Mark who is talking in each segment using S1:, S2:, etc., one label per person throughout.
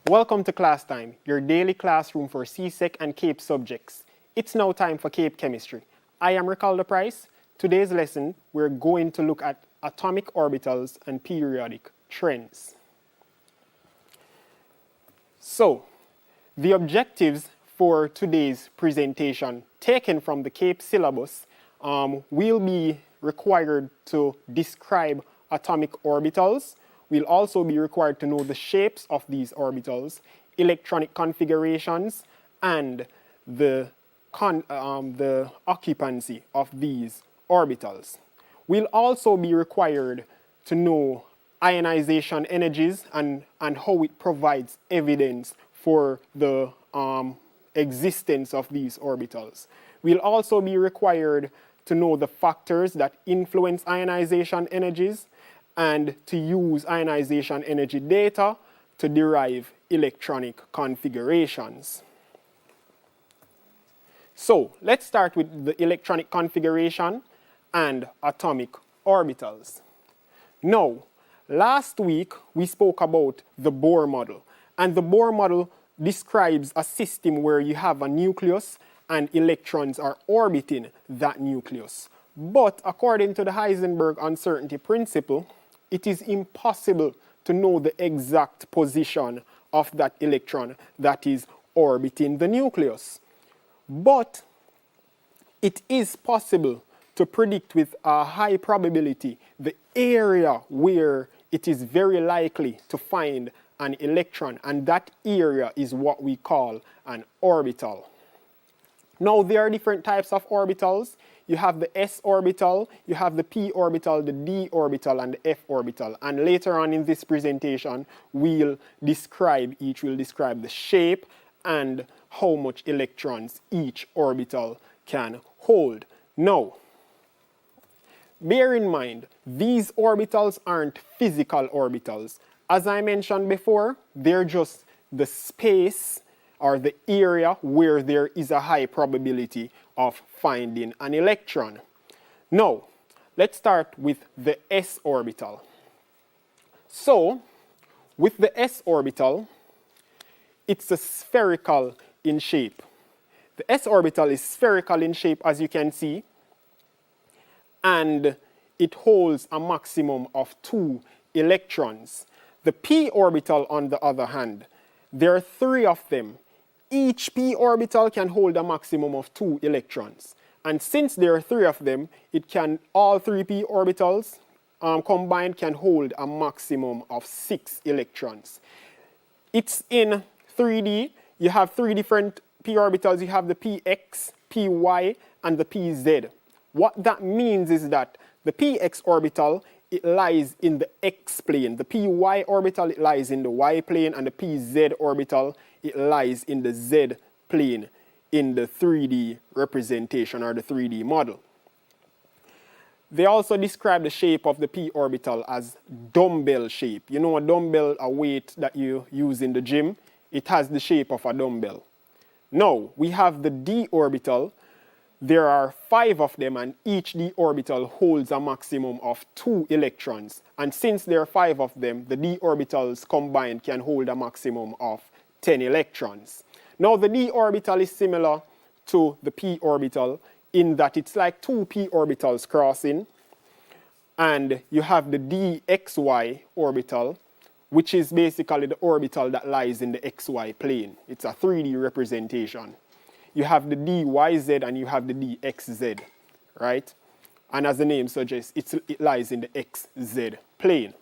S1: Welcome to Class Time, your daily classroom for CSEC and CAPE subjects. It's now time for CAPE Chemistry. I am Ricardo Price. Today's lesson, we're going to look at atomic orbitals and periodic trends. So, the objectives for today's presentation, taken from the CAPE syllabus, will be required to describe atomic orbitals. We'll also be required to know the shapes of these orbitals, electronic configurations, and the occupancy of these orbitals. We'll also be required to know ionization energies and how it provides evidence for the existence of these orbitals. We'll also be required to know the factors that influence ionization energies and to use ionization energy data to derive electronic configurations. So let's start with the electronic configuration and atomic orbitals. Now, last week we spoke about the Bohr model, and the Bohr model describes a system where you have a nucleus and electrons are orbiting that nucleus. But according to the Heisenberg uncertainty principle, it is impossible to know the exact position of that electron that is orbiting the nucleus. But it is possible to predict with a high probability the area where it is very likely to find an electron, and that area is what we call an orbital. Now, there are different types of orbitals. You have the s orbital, you have the p orbital, the d orbital, and the f orbital. And later on in this presentation, we'll describe the shape and how much electrons each orbital can hold. Now, bear in mind, these orbitals aren't physical orbitals. As I mentioned before, they're just the space or the area where there is a high probability of finding an electron. Now, let's start with the s orbital. So, with the s orbital, it's a spherical in shape. The s orbital is spherical in shape, as you can see, and it holds a maximum of 2 electrons. The p orbital, on the other hand, there are 3 of them. Each p orbital can hold a maximum of 2 electrons. And since there are 3 of them, all 3 p orbitals combined can hold a maximum of 6 electrons. It's in 3D. You have 3 different p orbitals. You have the px, py, and the pz. What that means is that the px orbital, it lies in the x plane. The py orbital, it lies in the y plane, and the pz orbital, it lies in the z plane in the 3D representation or the 3D model. They also describe the shape of the p orbital as dumbbell shape. You know a dumbbell, a weight that you use in the gym? It has the shape of a dumbbell. Now, we have the d orbital. There are 5 of them, and each d orbital holds a maximum of 2 electrons. And since there are 5 of them, the d orbitals combined can hold a maximum of 10 electrons. Now, the d orbital is similar to the p orbital in that it's like 2 p orbitals crossing, and you have the dxy orbital, which is basically the orbital that lies in the xy plane. It's a 3D representation. You have the dyz and you have the dxz, right? And as the name suggests, it lies in the xz plane.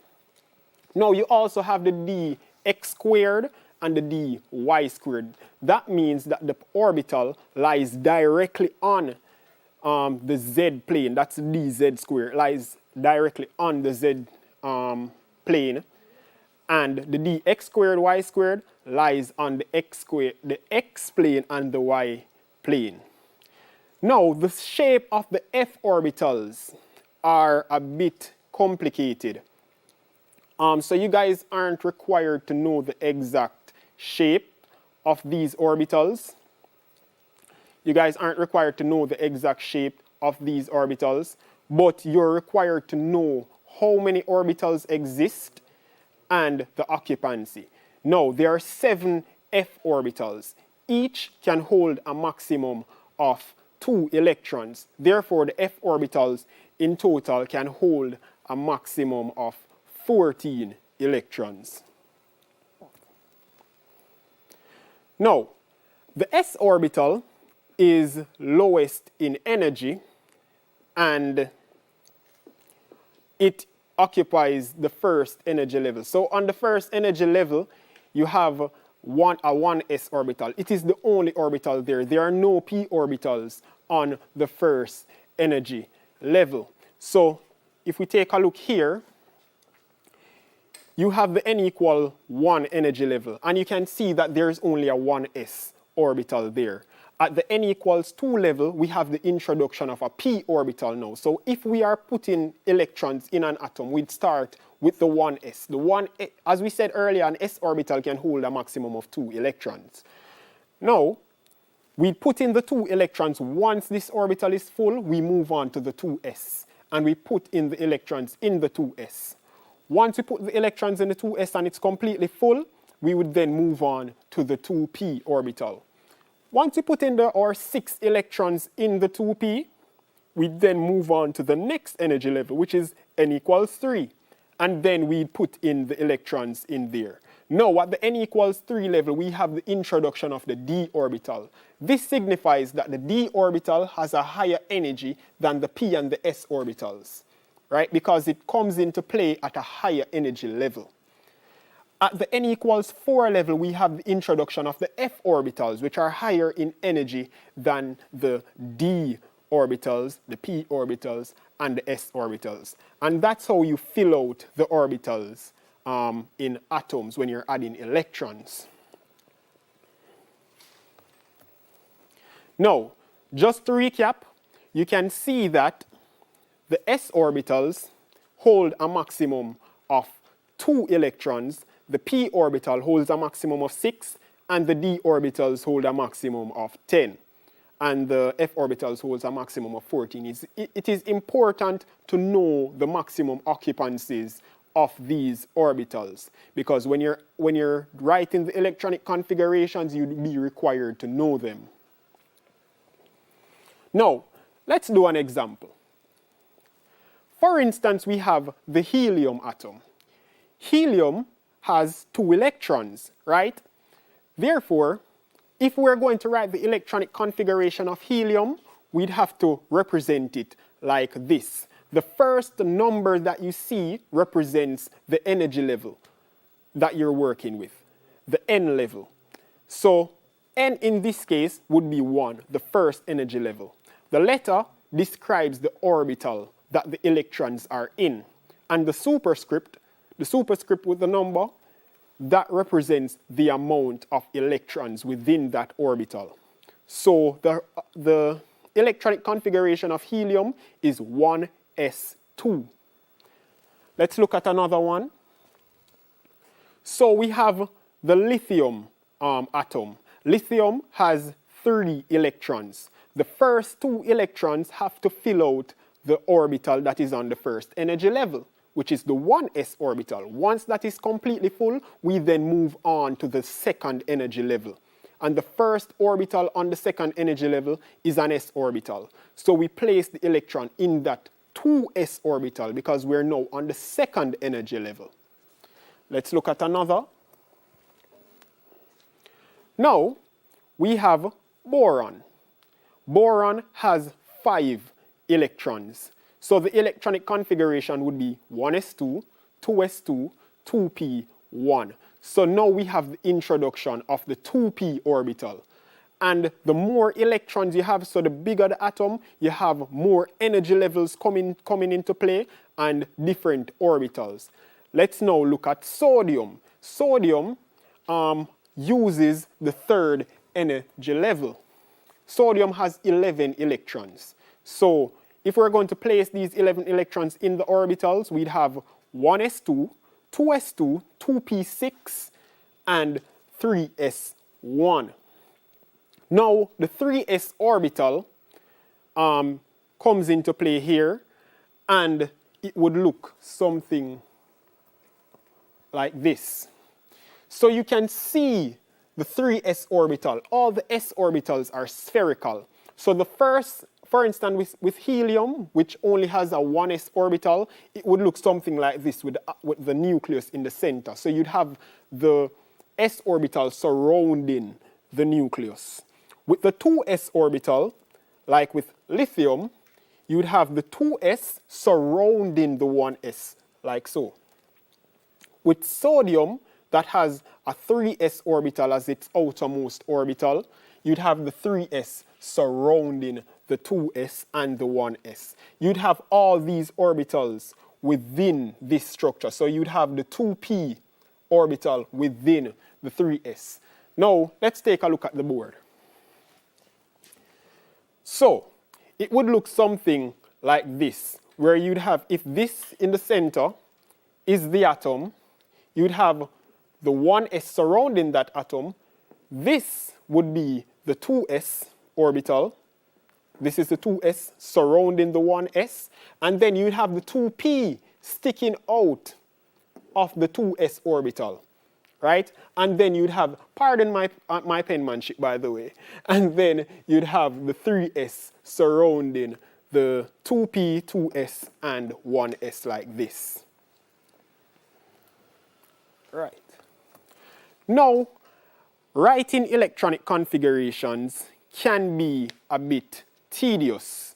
S1: Now, you also have the dx squared and the dy squared. That means that the orbital lies directly on the z plane. That's dz squared. It lies directly on the z plane. And the dx squared, y squared lies on the x plane and the y plane. Now, the shape of the f orbitals are a bit complicated. So you guys aren't required to know the exact shape of these orbitals. You guys aren't required to know the exact shape of these orbitals, but you're required to know how many orbitals exist and the occupancy. No, there are 7 f orbitals. Each can hold a maximum of 2 electrons. Therefore, the f orbitals in total can hold a maximum of 14 electrons. Now, the s orbital is lowest in energy, and it occupies the first energy level. So on the first energy level, you have a 1s orbital. It is the only orbital there. There are no p orbitals on the first energy level. So if we take a look here, you have the n equal 1 energy level, and you can see that there's only a 1s orbital there. At the n equals 2 level, we have the introduction of a p orbital now. So if we are putting electrons in an atom, we'd start with the 1s. The 1, as we said earlier, an s orbital can hold a maximum of 2 electrons. Now, we put in the 2 electrons. Once this orbital is full, we move on to the 2s, and we put in the electrons in the 2s. Once we put the electrons in the 2s and it's completely full, we would then move on to the 2p orbital. Once we put in our 6 electrons in the 2p, we then move on to the next energy level, which is n equals 3. And then we put in the electrons in there. Now, at the n equals 3 level, we have the introduction of the d orbital. This signifies that the d orbital has a higher energy than the p and the s orbitals, right? Because it comes into play at a higher energy level. At the n equals 4 level, we have the introduction of the f orbitals, which are higher in energy than the d orbitals, the p orbitals, and the s orbitals. And that's how you fill out the orbitals in atoms when you're adding electrons. Now, just to recap, you can see that the s orbitals hold a maximum of 2 electrons, the p orbital holds a maximum of 6, and the d orbitals hold a maximum of 10. And the f orbitals holds a maximum of 14. It is important to know the maximum occupancies of these orbitals, because when you're writing the electronic configurations, you'd be required to know them. Now, let's do an example. For instance, we have the helium atom. Helium has 2 electrons, right? Therefore, if we're going to write the electronic configuration of helium, we'd have to represent it like this. The first number that you see represents the energy level that you're working with, the n level. So n in this case would be 1, the first energy level. The letter describes the orbital that the electrons are in. And the superscript with the number, that represents the amount of electrons within that orbital. So the electronic configuration of helium is 1s2. Let's look at another one. So we have the lithium atom. Lithium has 3 electrons. The first 2 electrons have to fill out the orbital that is on the first energy level, which is the 1s orbital. Once that is completely full, we then move on to the second energy level. And the first orbital on the second energy level is an s orbital. So we place the electron in that 2s orbital because we're now on the second energy level. Let's look at another. Now, we have boron. Boron has 5 electrons. So the electronic configuration would be 1s2, 2s2, 2p1. So now we have the introduction of the 2p orbital. And the more electrons you have, so the bigger the atom, you have more energy levels coming into play and different orbitals. Let's now look at sodium. Sodium uses the third energy level. Sodium has 11 electrons. So if we're going to place these 11 electrons in the orbitals, we'd have 1s2, 2s2, 2p6, and 3s1. Now, the 3s orbital comes into play here, and it would look something like this. So you can see the 3s orbital. All the s orbitals are spherical. So the first, for instance, with helium, which only has a 1s orbital, it would look something like this with the nucleus in the center. So you'd have the s orbital surrounding the nucleus. With the 2s orbital, like with lithium, you'd have the 2s surrounding the 1s, like so. With sodium, that has a 3s orbital as its outermost orbital, you'd have the 3s surrounding the 2s and the 1s. You'd have all these orbitals within this structure. So you'd have the 2p orbital within the 3s. Now, let's take a look at the board. So, it would look something like this, where you'd have, if this in the center is the atom, you'd have the 1s surrounding that atom. This would be the 2s orbital. This is the 2s surrounding the 1s. And then you'd have the 2p sticking out of the 2s orbital, right? And then you'd have, pardon my penmanship, by the way, and then you'd have the 3s surrounding the 2p, 2s, and 1s like this. Right. Now, writing electronic configurations can be a bit tedious,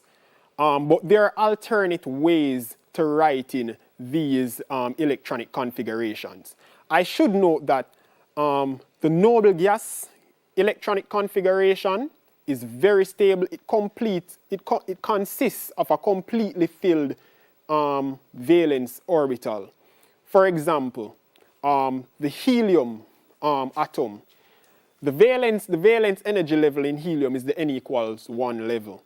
S1: but there are alternate ways to writing these electronic configurations. I should note that the noble gas electronic configuration is very stable. It consists of a completely filled valence orbital. For example, the helium atom, the valence energy level in helium is the n equals 1 level.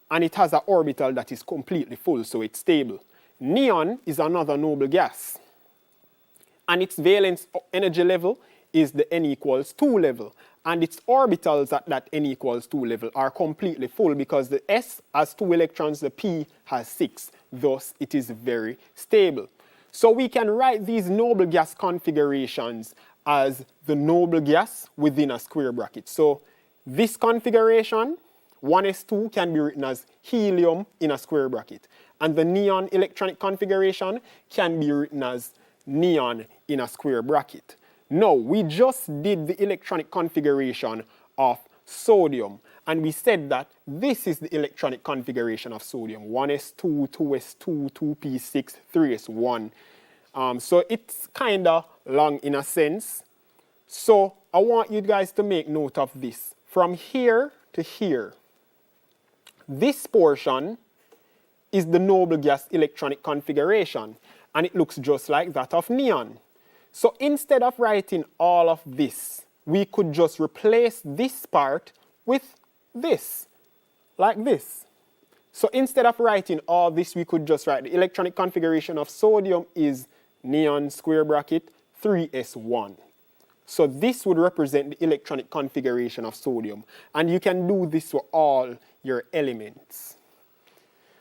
S1: And it has an orbital that is completely full, so it's stable. Neon is another noble gas. And its valence energy level is the n equals 2 level. And its orbitals at that n equals 2 level are completely full because the s has 2 electrons, the p has 6. Thus, it is very stable. So we can write these noble gas configurations as the noble gas within a square bracket. So this configuration, 1s2, can be written as helium in a square bracket. And the neon electronic configuration can be written as neon in a square bracket. Now, we just did the electronic configuration of sodium. And we said that this is the electronic configuration of sodium. 1s2, 2s2, 2p6, 3s1. So it's kind of long in a sense. So I want you guys to make note of this. From here to here, this portion is the noble gas electronic configuration. And it looks just like that of neon. So instead of writing all of this, we could just replace this part with this, like this. So instead of writing all this, we could just write the electronic configuration of sodium is neon square bracket 3s1. So this would represent the electronic configuration of sodium. And you can do this for all your elements.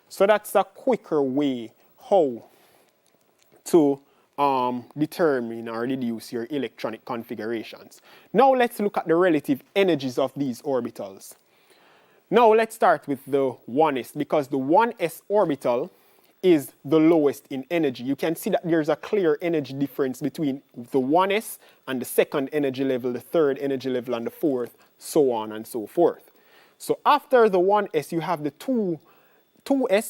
S1: So that's a quicker way how to determine or deduce your electronic configurations. Now let's look at the relative energies of these orbitals. Now let's start with the 1s, because the 1s orbital is the lowest in energy. You can see that there's a clear energy difference between the 1s and the second energy level, the third energy level, and the fourth, so on and so forth. So after the 1s, you have the 2s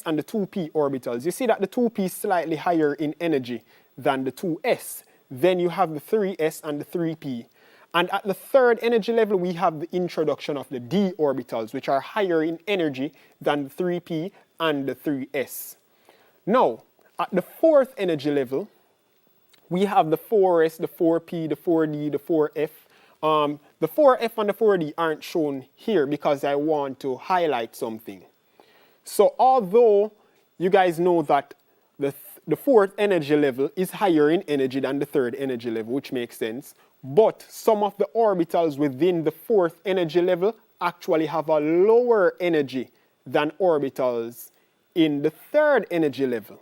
S1: and the 2p orbitals. You see that the 2p is slightly higher in energy than the 2s. Then you have the 3s and the 3p. And at the third energy level, we have the introduction of the d orbitals, which are higher in energy than the 3p and the 3s. Now, at the fourth energy level, we have the 4s, the 4p, the 4d, the 4f. The 4f and the 4d aren't shown here because I want to highlight something. So although you guys know that the fourth energy level is higher in energy than the third energy level, which makes sense, but some of the orbitals within the fourth energy level actually have a lower energy than orbitals in the third energy level.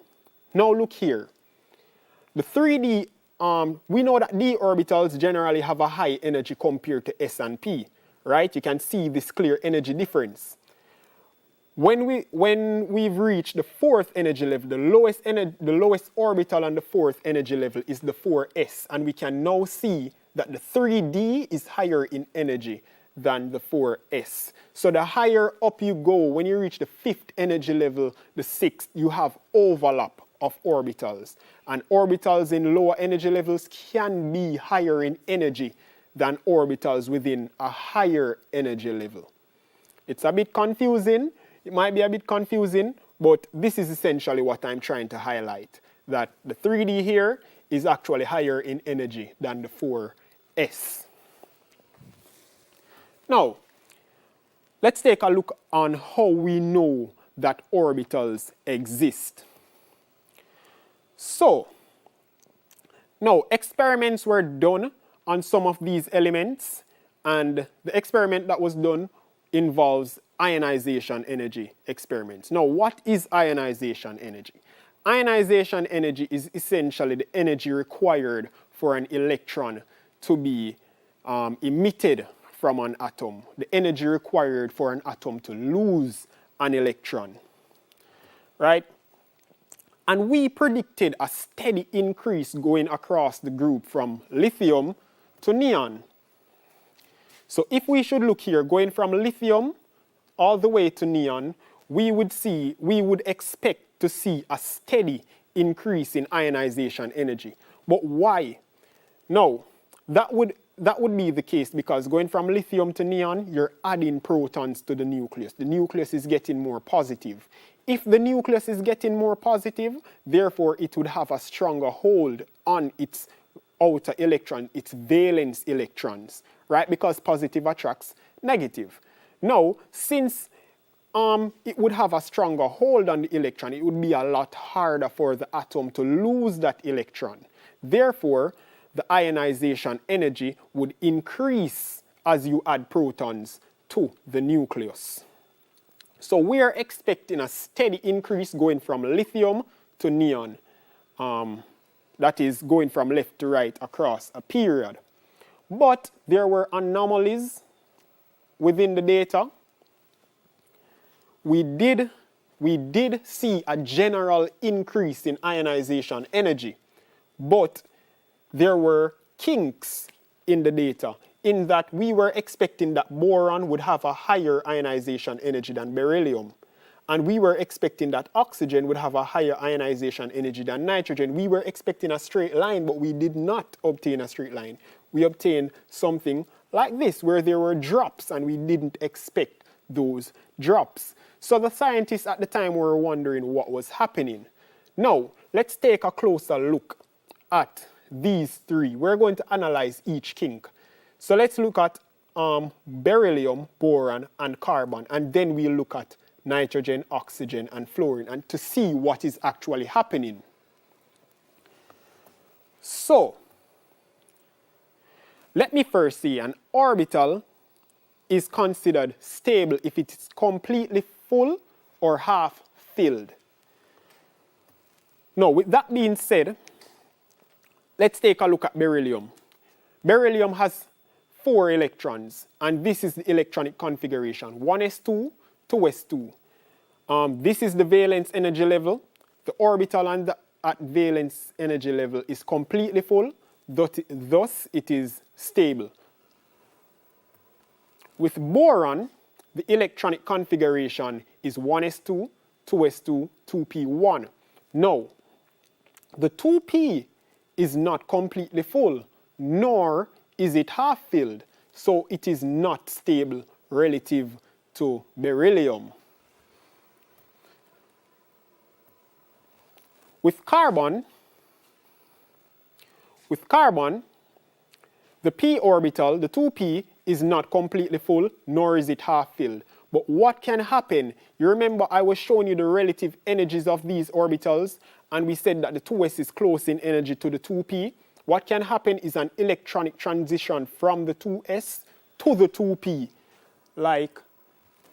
S1: Now look here. The 3D we know that d orbitals generally have a high energy compared to s and p, right? You can see this clear energy difference. When we've reached the fourth energy level, the lowest orbital on the fourth energy level is the 4s, and we can now see that the 3d is higher in energy than the 4s. So the higher up you go, when you reach the fifth energy level, the sixth, you have overlap of orbitals. And orbitals in lower energy levels can be higher in energy than orbitals within a higher energy level. It's a bit confusing. It might be a bit confusing, but this is essentially what I'm trying to highlight, that the 3D here is actually higher in energy than the 4s. Now, let's take a look on how we know that orbitals exist. So, now experiments were done on some of these elements, and the experiment that was done involves ionization energy experiments. Now, what is ionization energy? Ionization energy is essentially the energy required for an electron to be emitted from an atom, the energy required for an atom to lose an electron, right? And we predicted a steady increase going across the group from lithium to neon. So if we should look here, going from lithium all the way to neon, we would expect to see a steady increase in ionization energy. But why? No, that would be the case because going from lithium to neon, you're adding protons to the nucleus. The nucleus is getting more positive. If the nucleus is getting more positive, therefore it would have a stronger hold on its outer electron, its valence electrons, right? Because positive attracts negative. Now, since it would have a stronger hold on the electron, it would be a lot harder for the atom to lose that electron. Therefore, the ionization energy would increase as you add protons to the nucleus. So we are expecting a steady increase going from lithium to neon. That is going from left to right across a period. But there were anomalies within the data. We did see a general increase in ionization energy, but there were kinks in the data in that we were expecting that boron would have a higher ionization energy than beryllium. And we were expecting that oxygen would have a higher ionization energy than nitrogen. We were expecting a straight line, but we did not obtain a straight line. We obtained something like this, where there were drops, and we didn't expect those drops. So the scientists at the time were wondering what was happening. Now, let's take a closer look at these three. We're going to analyze each kink. So let's look at beryllium, boron, and carbon, and then we'll look at nitrogen, oxygen, and fluorine, and to see what is actually happening. So, let me first see, an orbital is considered stable if it is completely full or half filled. Now, with that being said, let's take a look at beryllium. Beryllium has 4 electrons, and this is the electronic configuration, 1s2, 2s2. This is the valence energy level. The orbital at valence energy level is completely full, thus it is stable. With boron, the electronic configuration is 1s2, 2s2, 2p1. Now, the 2p is not completely full, nor is it half filled, so it is not stable relative to beryllium. With carbon, the p orbital, the 2p, is not completely full, nor is it half filled. But what can happen? You remember I was showing you the relative energies of these orbitals, and we said that the 2s is close in energy to the 2p. What can happen is an electronic transition from the 2s to the 2p, like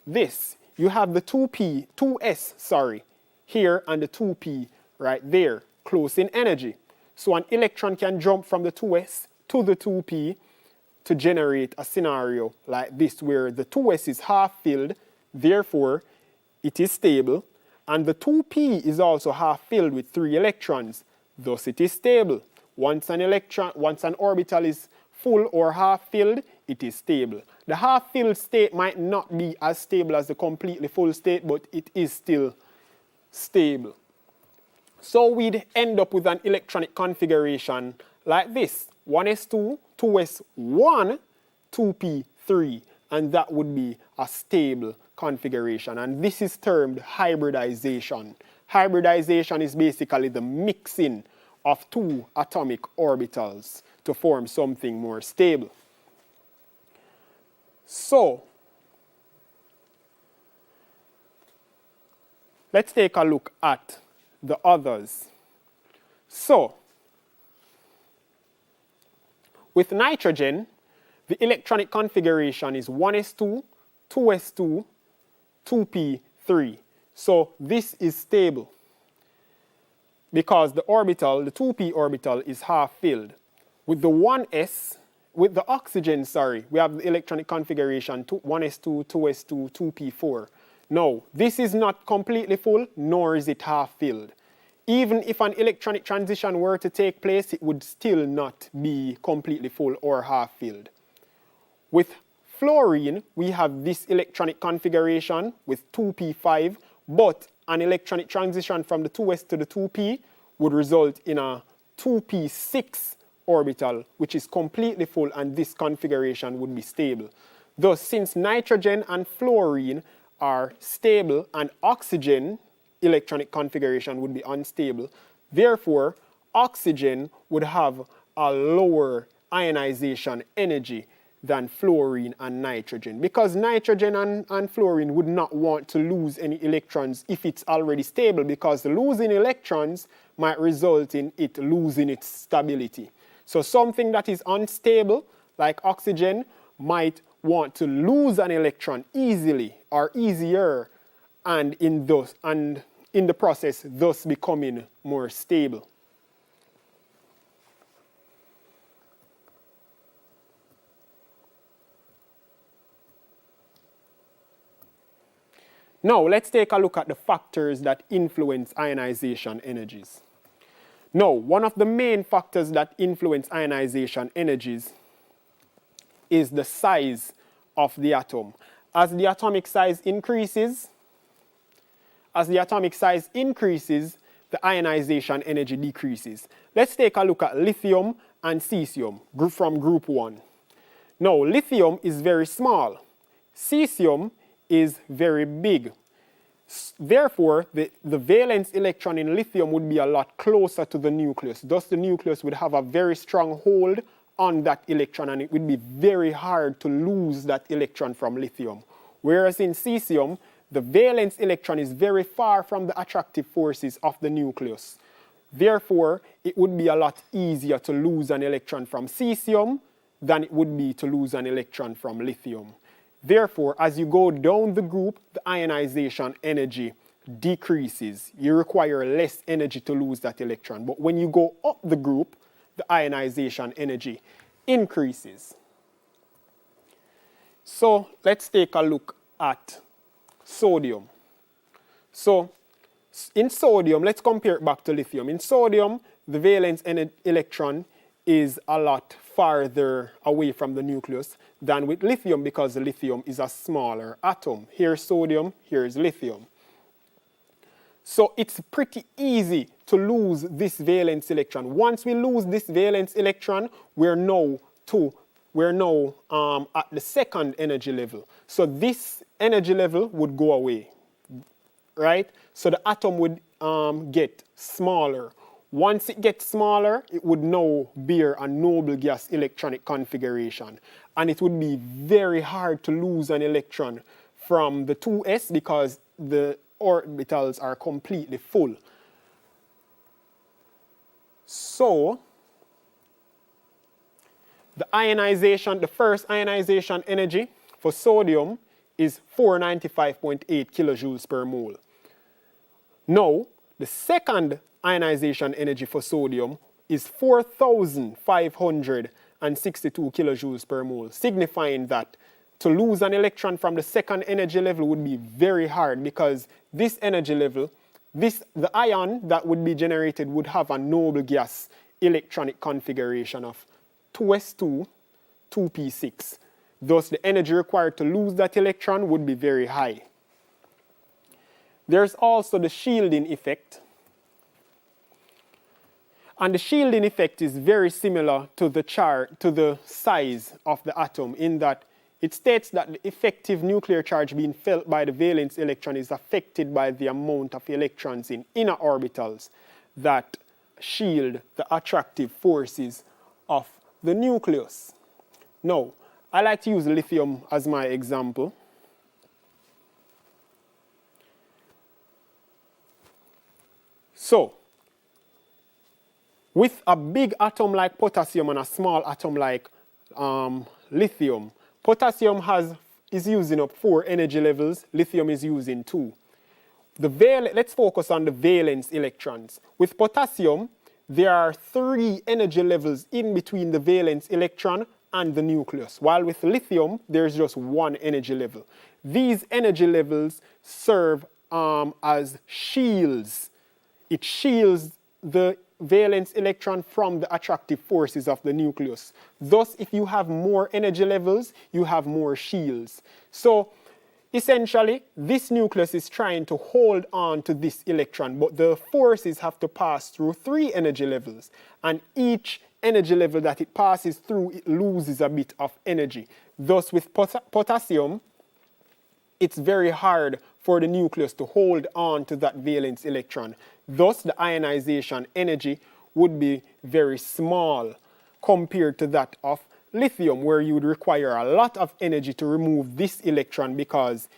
S1: this. You have the 2s, here, and the 2p right there, close in energy. So an electron can jump from the 2s to the 2p to generate a scenario like this, where the 2s is half filled, therefore it is stable, and the 2p is also half filled with 3 electrons, thus it is stable. Once an orbital is full or half filled, it is stable. The half filled state might not be as stable as the completely full state, but it is still stable. So we'd end up with an electronic configuration like this: 1s2, 2s1, 2p3, and that would be a stable configuration, and this is termed hybridization. Hybridization is basically the mixing of 2 atomic orbitals to form something more stable. So let's take a look at the others. So with nitrogen, the electronic configuration is 1s2, 2s2, 2p3. So this is stable because the orbital, the 2p orbital, is half filled. With the 1s, with the oxygen, we have the electronic configuration 1s2, 2s2, 2p4. No, this is not completely full, nor is it half filled. Even if an electronic transition were to take place, it would still not be completely full or half filled. With fluorine, we have this electronic configuration with 2p5, but an electronic transition from the 2s to the 2p would result in a 2p6 orbital, which is completely full, and this configuration would be stable. Thus, since nitrogen and fluorine are stable and oxygen electronic configuration would be unstable, therefore oxygen would have a lower ionization energy than fluorine and nitrogen, because nitrogen and fluorine would not want to lose any electrons if it's already stable, because losing electrons might result in it losing its stability. So something that is unstable, like oxygen, might want to lose an electron easily or easier, and in the process thus becoming more stable. Now let's take a look at the factors that influence ionization energies. Now, one of the main factors that influence ionization energies is the size of the atom. As the atomic size increases, the ionization energy decreases. Let's take a look at lithium and cesium from group 1. Now, lithium is very small. Cesium is very big. Therefore, the valence electron in lithium would be a lot closer to the nucleus. Thus, the nucleus would have a very strong hold on that electron, and it would be very hard to lose that electron from lithium. Whereas in cesium, the valence electron is very far from the attractive forces of the nucleus. Therefore, it would be a lot easier to lose an electron from cesium than it would be to lose an electron from lithium. Therefore, as you go down the group, the ionization energy decreases. You require less energy to lose that electron. But when you go up the group, the ionization energy increases. So let's take a look at sodium. So in sodium, let's compare it back to lithium. In sodium, the valence electron is a lot farther away from the nucleus than with lithium, because the lithium is a smaller atom. Here's sodium, here's lithium. So it's pretty easy to lose this valence electron. Once we lose this valence electron, we're now at the second energy level. So this energy level would go away, right? So the atom would get smaller. Once it gets smaller, it would now bear a noble gas electronic configuration. And it would be very hard to lose an electron from the 2s because the orbitals are completely full. So the first ionization energy for sodium is 495.8 kilojoules per mole. Now, the second ionization energy for sodium is 4,562 kilojoules per mole, signifying that to lose an electron from the second energy level would be very hard, because this energy level, the ion that would be generated would have a noble gas electronic configuration of 2s2, 2p6. Thus, the energy required to lose that electron would be very high. There's also the shielding effect. And the shielding effect is very similar to the size of the atom, in that it states that the effective nuclear charge being felt by the valence electron is affected by the amount of electrons in inner orbitals that shield the attractive forces of the nucleus. Now, I like to use lithium as my example. So, with a big atom like potassium and a small atom like lithium, potassium is using up 4 energy levels, lithium is using 2. Let's focus on the valence electrons. With potassium, there are 3 energy levels in between the valence electron and the nucleus, while with lithium, there's just 1 energy level. These energy levels serve as shields. It shields the valence electron from the attractive forces of the nucleus. Thus, if you have more energy levels, you have more shields. So, essentially, this nucleus is trying to hold on to this electron, but the forces have to pass through 3 energy levels, and each energy level that it passes through, it loses a bit of energy. Thus, with potassium, it's very hard for the nucleus to hold on to that valence electron. Thus, the ionization energy would be very small compared to that of lithium, where you would require a lot of energy to remove this electron, because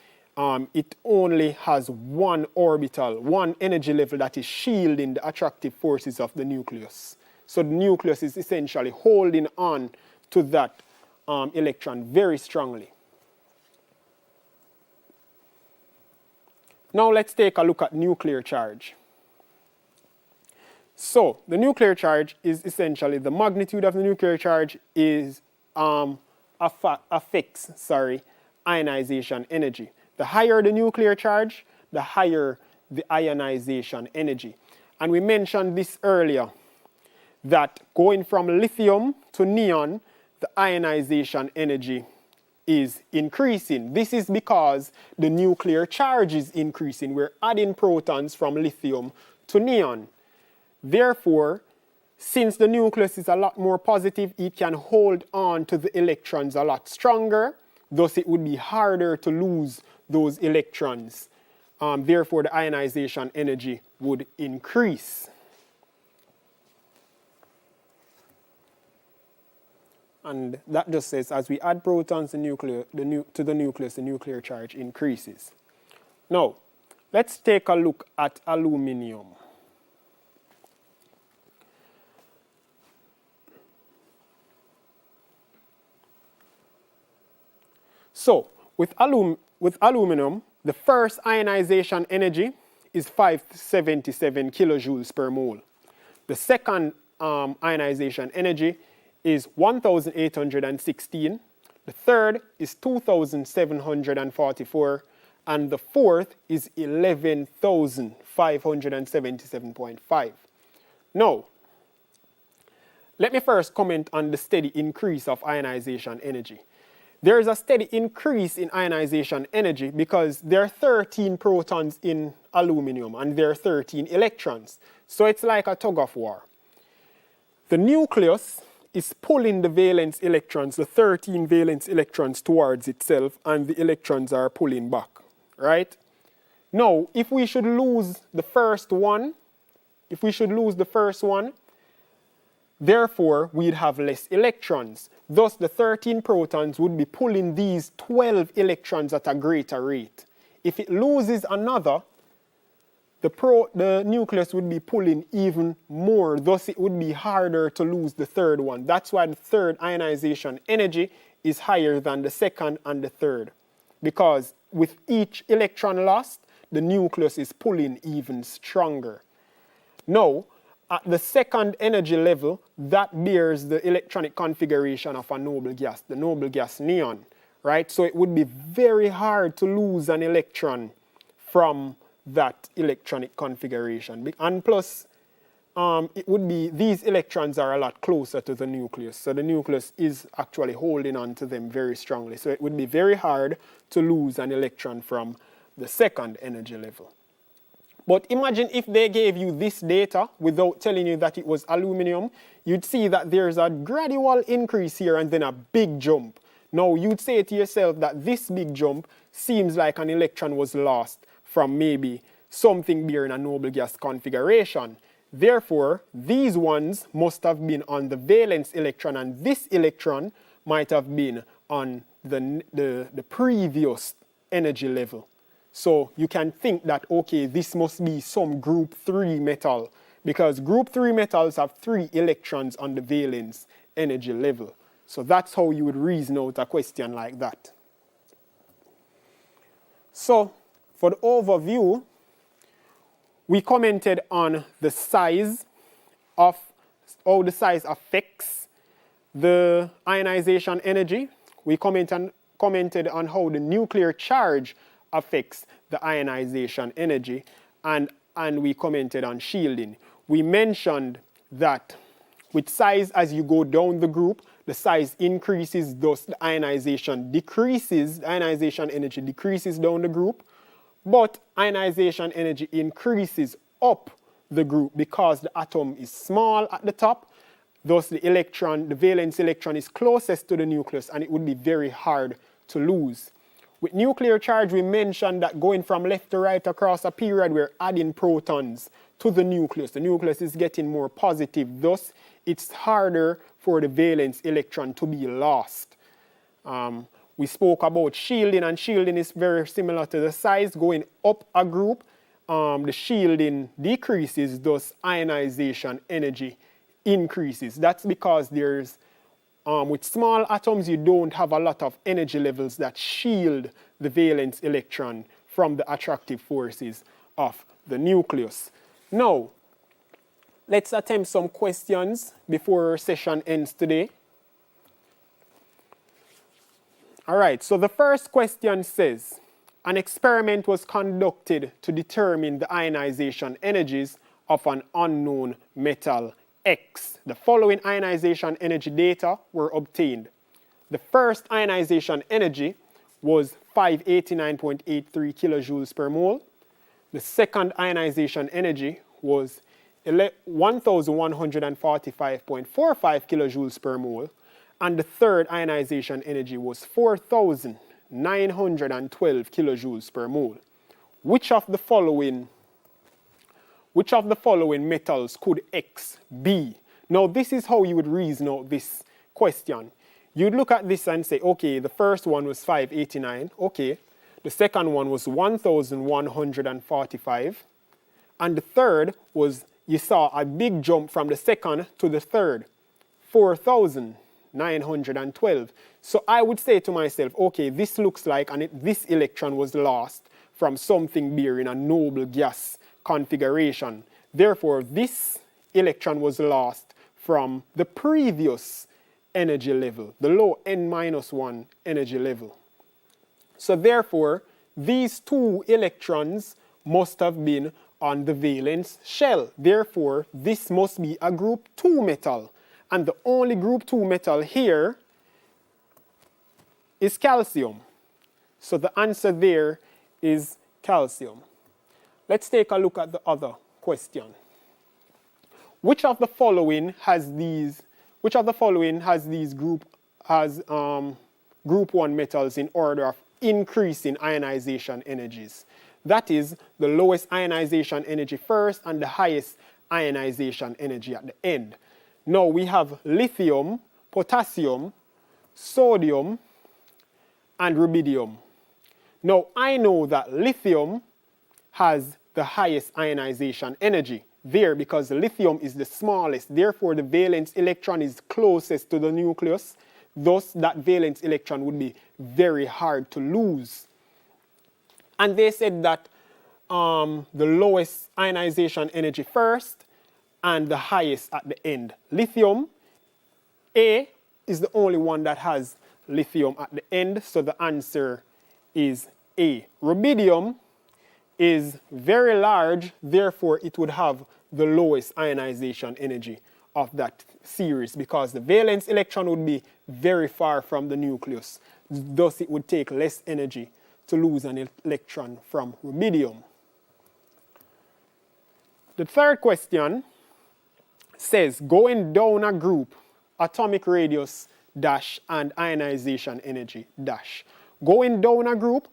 S1: it only has 1 orbital, 1 energy level that is shielding the attractive forces of the nucleus. So the nucleus is essentially holding on to that electron very strongly. Now let's take a look at nuclear charge. So the nuclear charge is essentially the magnitude of the nuclear charge is affects ionization energy. The higher the nuclear charge, the higher the ionization energy. And we mentioned this earlier, that going from lithium to neon, the ionization energy is increasing. This is because the nuclear charge is increasing. We're adding protons from lithium to neon. Therefore, since the nucleus is a lot more positive, it can hold on to the electrons a lot stronger. Thus, it would be harder to lose those electrons. Therefore, the ionization energy would increase. And that just says, as we add protons to the nucleus, the nuclear charge increases. Now, let's take a look at aluminum. So, with aluminum, the first ionization energy is 577 kilojoules per mole. The second ionization energy is 1,816. The third is 2,744. And the fourth is 11,577.5. Now, let me first comment on the steady increase of ionization energy. There is a steady increase in ionization energy because there are 13 protons in aluminum and there are 13 electrons. So it's like a tug of war. The nucleus is pulling the valence electrons, the 13 valence electrons, towards itself, and the electrons are pulling back, right? Now, if we should lose the first one, therefore, we'd have less electrons. Thus, the 13 protons would be pulling these 12 electrons at a greater rate. If it loses another, the nucleus would be pulling even more. Thus, it would be harder to lose the third one. That's why the third ionization energy is higher than the second and the third. Because with each electron lost, the nucleus is pulling even stronger. Now, at the second energy level, that bears the electronic configuration of a noble gas, the noble gas neon, right? So it would be very hard to lose an electron from that electronic configuration. And plus, it would be, these electrons are a lot closer to the nucleus. So the nucleus is actually holding on to them very strongly. So it would be very hard to lose an electron from the second energy level. But imagine if they gave you this data without telling you that it was aluminum, you'd see that there's a gradual increase here and then a big jump. Now you'd say to yourself that this big jump seems like an electron was lost from maybe something bearing a noble gas configuration. Therefore, these ones must have been on the valence electron, and this electron might have been on the previous energy level. So you can think that, okay, this must be some group 3 metal, because group 3 metals have 3 electrons on the valence energy level. So that's how you would reason out a question like that. So for the overview, we commented on the size of how the size affects the ionization energy. We commented on how the nuclear charge affects the ionization energy, and we commented on shielding. We mentioned that with size, as you go down the group, the size increases, thus the ionization decreases, the ionization energy decreases down the group, but ionization energy increases up the group because the atom is small at the top, thus the electron, the valence electron is closest to the nucleus, and it would be very hard to lose. With nuclear charge, we mentioned that going from left to right across a period, we're adding protons to the nucleus. The nucleus is getting more positive, thus it's harder for the valence electron to be lost. We spoke about shielding, and shielding is very similar to the size. Going up a group, the shielding decreases, thus ionization energy increases. That's because there's with small atoms, you don't have a lot of energy levels that shield the valence electron from the attractive forces of the nucleus. Now, let's attempt some questions before our session ends today. All right, so the first question says, an experiment was conducted to determine the ionization energies of an unknown metal X. The following ionization energy data were obtained. The first ionization energy was 589.83 kilojoules per mole. The second ionization energy was 1145.45 kilojoules per mole. And the third ionization energy was 4,912 kilojoules per mole. Which of the following metals could X be? Now, this is how you would reason out this question. You'd look at this and say, okay, the first one was 589, okay. The second one was 1,145. And the third was, you saw a big jump from the second to the third, 4,912. So I would say to myself, okay, this looks like this electron was lost from something bearing a noble gas configuration. Therefore, this electron was lost from the previous energy level, the low n-1 energy level. So therefore, these two electrons must have been on the valence shell. Therefore, this must be a group 2 metal. And the only group 2 metal here is calcium. So the answer there is calcium. Let's take a look at the other question. Which of the following has these group 1 metals in order of increasing ionization energies? That is, the lowest ionization energy first and the highest ionization energy at the end. Now we have lithium, potassium, sodium, and rubidium. Now I know that lithium has the highest ionization energy there because lithium is the smallest. Therefore, the valence electron is closest to the nucleus. Thus, that valence electron would be very hard to lose. And they said that the lowest ionization energy first and the highest at the end. Lithium, A, is the only one that has lithium at the end, so the answer is A. Rubidium is very large, therefore it would have the lowest ionization energy of that series because the valence electron would be very far from the nucleus. Thus, it would take less energy to lose an electron from rubidium. The third question says, going down a group, atomic radius dash and ionization energy dash. Going down a group,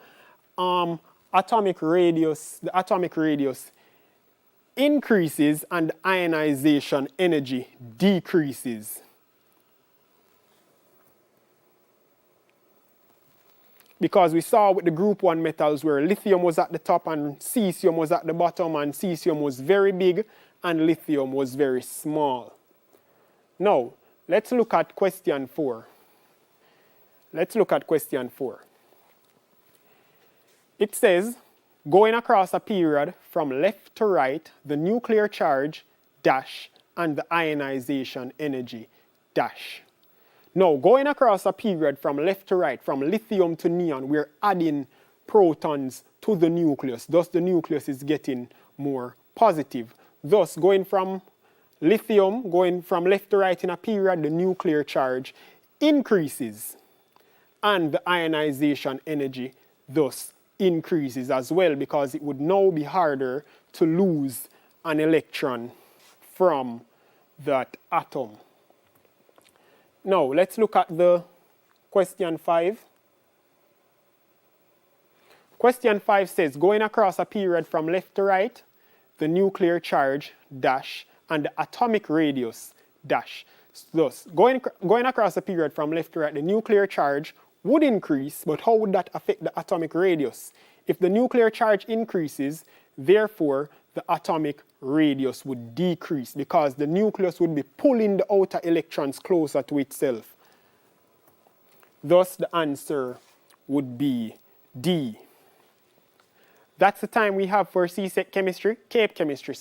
S1: the atomic radius increases and ionization energy decreases. Because we saw with the group 1 metals where lithium was at the top and cesium was at the bottom, and cesium was very big and lithium was very small. Now, let's look at question 4. It says, going across a period from left to right, the nuclear charge dash and the ionization energy dash. Now, going across a period from left to right, from lithium to neon, we're adding protons to the nucleus. Thus, the nucleus is getting more positive. Thus, going from lithium, going from left to right in a period, the nuclear charge increases. And the ionization energy thus increases as well, because it would now be harder to lose an electron from that atom. Now, let's look at the question 5. Question 5 says, going across a period from left to right, the nuclear charge dash and the atomic radius dash. Thus, going across a period from left to right, the nuclear charge would increase, but how would that affect the atomic radius? If the nuclear charge increases, therefore, the atomic radius would decrease because the nucleus would be pulling the outer electrons closer to itself. Thus, the answer would be D. That's the time we have for CSEC Chemistry, Cape Chemistry.